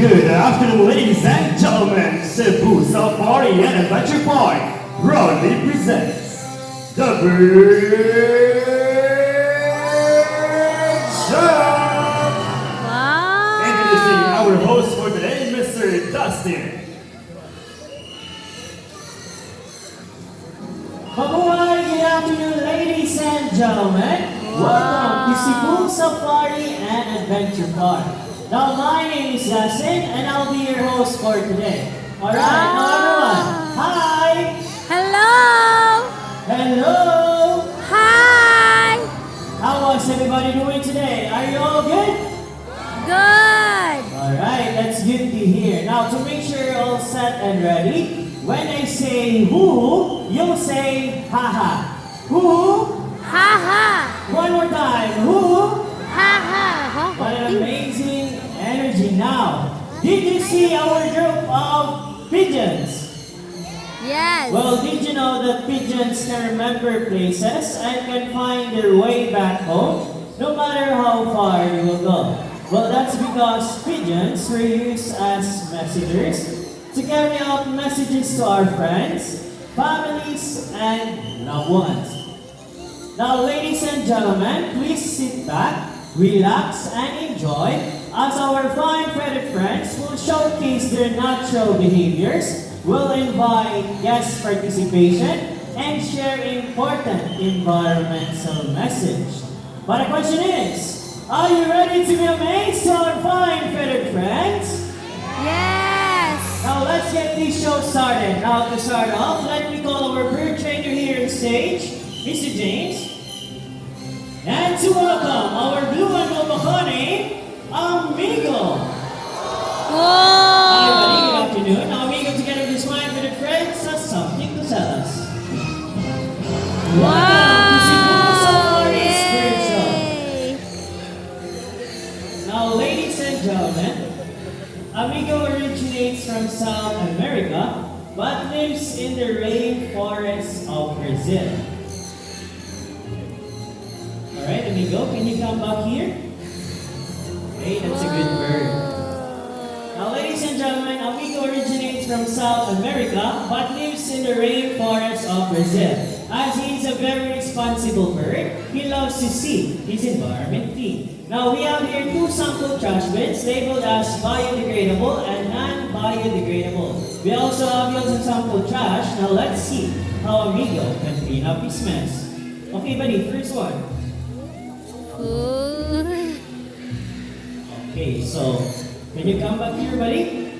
Good afternoon, ladies and gentlemen. Cebu Safari and Adventure Park proudly presents the Big Jump. Introducing Wow! our host for today, Mr. Dustin. Mabuhay! Good afternoon, ladies and gentlemen. Welcome to Cebu Safari and Adventure Park. Now, my name is Yasin, and I'll be your host for today. Alright, now everyone, hi! Hello! Hello! Hi! How was everybody doing today? Are you all good? Good! Alright, that's good to hear. Now, to make sure you're all set and ready, when I say who, you'll say haha. Who? Ha ha! One more time. Who? Ha ha! What an amazing energy now. Did you see our group of pigeons? Yes! Well, did you know that pigeons can remember places and can find their way back home no matter how far you will go? Well, that's because pigeons were used as messengers to carry out messages to our friends, families, and loved ones. Now, ladies and gentlemen, please sit back, relax, and enjoy as our fine feathered friends will showcase their natural behaviors, will invite guest participation, and share important environmental message. But the question is, are you ready to be amazed to our fine feathered friends? Yes! Now let's get this show started. Now to start off, let me call our bird trainer here on stage, Mr. James. And to welcome our blue and gold honey, Amigo. Hi buddy, good Whoa! afternoon. Now Amigo together with his fine feathered friends has something to tell us. Welcome to Cebu Safari Spirit Show. Yay! Now ladies and gentlemen, Amigo originates from South America but lives in the rainforests of Brazil. Alright, Amigo, can you come back here? Hey, that's a good bird. Now, ladies and gentlemen, Amigo originates from South America but lives in the rainforests of Brazil. As he is a very responsible bird, he loves to see his environment clean. Now, we have here two sample trash bins labeled as biodegradable and non-biodegradable. We also have yours in sample trash. Now, let's see how Amigo can clean up his mess. Okay, buddy, first one. Ooh. Okay, so can you come back here, buddy?